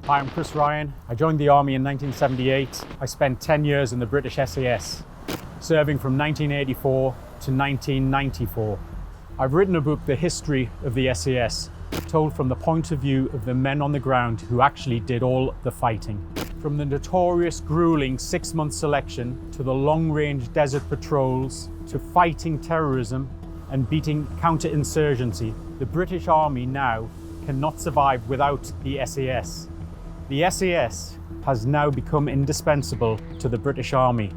Hi, I'm Chris Ryan. I joined the Army in 1978. I spent 10 years in the British SAS, serving from 1984 to 1994. I've written a book, The History of the SAS, told from the point of view of the men on the ground who actually did all the fighting. From the notorious, grueling 6-month selection to the long-range desert patrols to fighting terrorism and beating counterinsurgency, the British Army now cannot survive without the SAS. The SAS has now become indispensable to the British Army.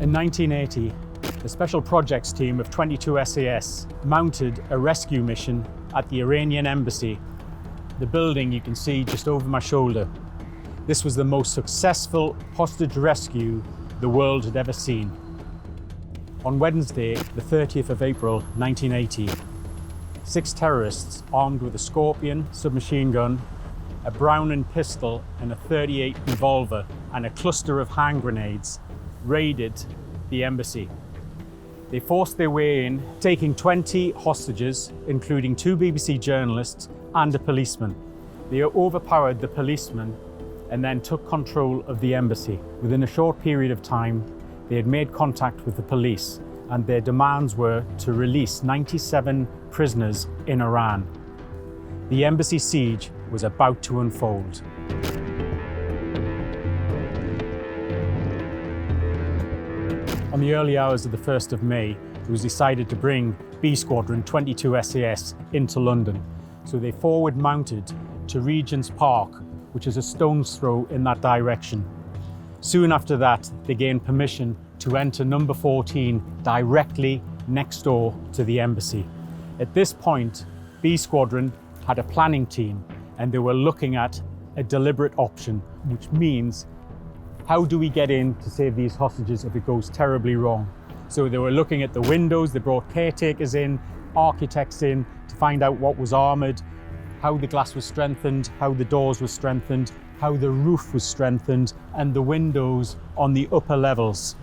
In 1980, the Special Projects team of 22 SAS mounted a rescue mission at the Iranian Embassy, the building you can see just over my shoulder. This was the most successful hostage rescue the world had ever seen. On Wednesday, the 30th of April, 1980, 6 terrorists armed with a Scorpion submachine gun, a Browning pistol and a .38 revolver and a cluster of hand grenades raided the embassy. They forced their way in, taking 20 hostages, including 2 BBC journalists and a policeman. They overpowered the policeman and then took control of the embassy. Within a short period of time, they had made contact with the police, and their demands were to release 97 prisoners in Iran. The embassy siege was about to unfold. On the early hours of the 1st of May, it was decided to bring B Squadron 22 SAS into London. So they forward mounted to Regent's Park, which is a stone's throw in that direction. Soon after that, they gained permission to enter number 14 directly next door to the embassy. At this point, B Squadron had a planning team and they were looking at a deliberate option, which means, how do we get in to save these hostages if it goes terribly wrong? So they were looking at the windows, they brought caretakers in, architects in to find out what was armoured, how the glass was strengthened, how the doors were strengthened, how the roof was strengthened, and the windows on the upper levels.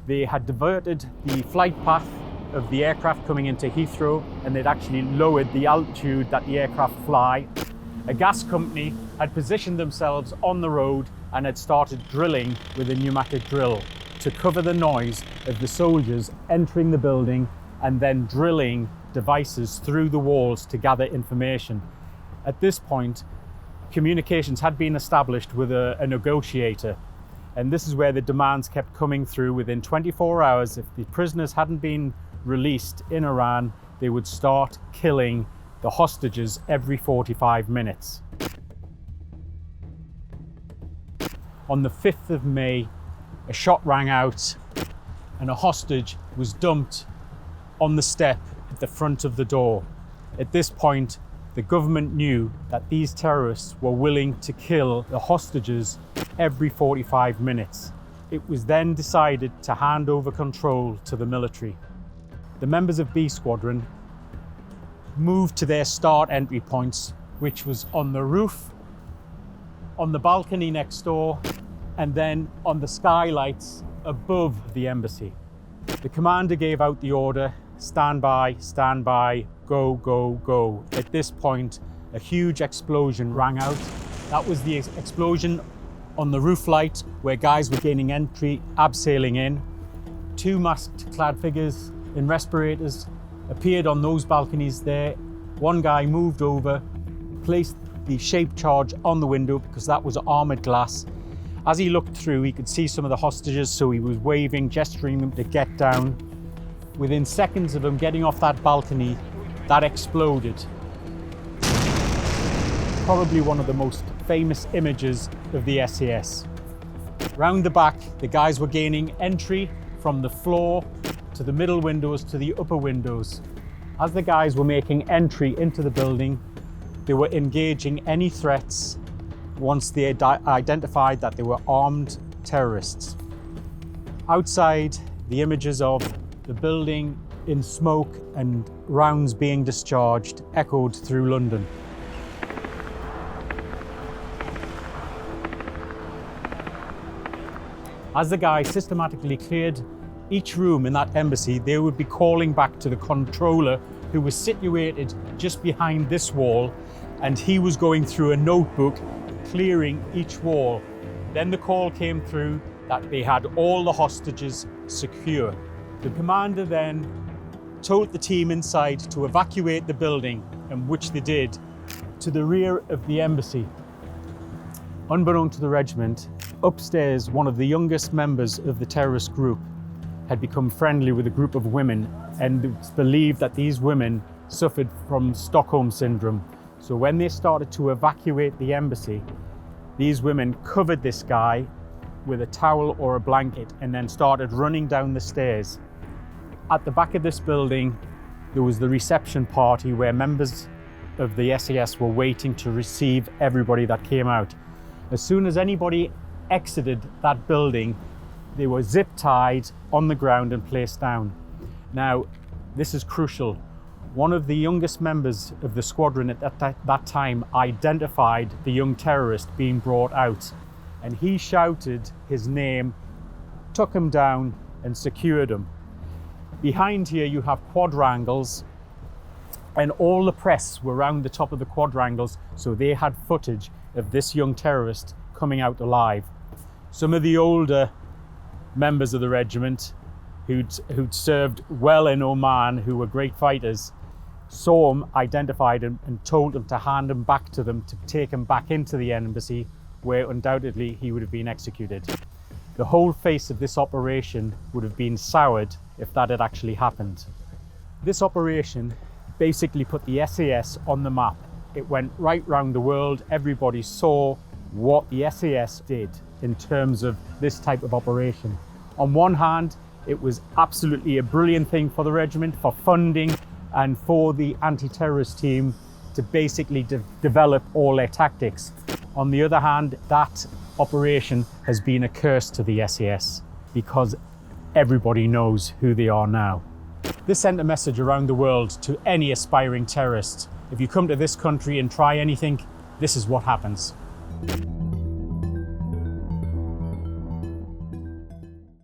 They had diverted the flight path of the aircraft coming into Heathrow, and they'd actually lowered the altitude that the aircraft fly. A gas company had positioned themselves on the road and had started drilling with a pneumatic drill to cover the noise of the soldiers entering the building and then drilling devices through the walls to gather information. At this point, communications had been established with a negotiator, and this is where the demands kept coming through. Within 24 hours, if the prisoners hadn't been released in Iran, they would start killing the hostages every 45 minutes. On the 5th of May, a shot rang out and a hostage was dumped on the step at the front of the door. At this point, the government knew that these terrorists were willing to kill the hostages every 45 minutes. It was then decided to hand over control to the military. The members of B Squadron moved to their start entry points, which was on the roof, on the balcony next door, and then on the skylights above the embassy. The commander gave out the order, stand by, go, go, go. At this point, a huge explosion rang out. That was the explosion on the roof light where guys were gaining entry, abseiling in. 2 masked clad figures in respirators appeared on those balconies there. One guy moved over, placed the shape charge on the window because that was armoured glass. As he looked through, he could see some of the hostages, so he was waving, gesturing them to get down. Within seconds of him getting off that balcony, that exploded. Probably one of the most famous images of the SAS. Round the back, the guys were gaining entry from the floor to the middle windows to the upper windows. As the guys were making entry into the building, they were engaging any threats once they had identified that they were armed terrorists. Outside, the images of the building in smoke and rounds being discharged echoed through London. As the guys systematically cleared each room in that embassy, they would be calling back to the controller who was situated just behind this wall, and he was going through a notebook, clearing each wall. Then the call came through that they had all the hostages secure. The commander then told the team inside to evacuate the building, and which they did, to the rear of the embassy. Unbeknown to the regiment, upstairs, one of the youngest members of the terrorist group had become friendly with a group of women, and it's believed that these women suffered from Stockholm syndrome. So when they started to evacuate the embassy, these women covered this guy with a towel or a blanket and then started running down the stairs. At the back of this building, there was the reception party where members of the SAS were waiting to receive everybody that came out. As soon as anybody exited that building, they were zip tied on the ground and placed down. Now, this is crucial. One of the youngest members of the squadron at that time identified the young terrorist being brought out, and he shouted his name, took him down and secured him. Behind here you have quadrangles, and all the press were around the top of the quadrangles, so they had footage of this young terrorist coming out alive. Some of the older members of the regiment who'd served well in Oman, who were great fighters, saw him, identified him, and told him to hand him back to them to take him back into the embassy, where undoubtedly he would have been executed. The whole face of this operation would have been soured if that had actually happened. This operation basically put the SAS on the map. It went right round the world. Everybody saw what the SAS did in terms of this type of operation. On one hand, it was absolutely a brilliant thing for the regiment, for funding, and for the anti-terrorist team to basically develop all their tactics. On the other hand, that operation has been a curse to the SAS because everybody knows who they are now. This sent a message around the world to any aspiring terrorist. If you come to this country and try anything, this is what happens.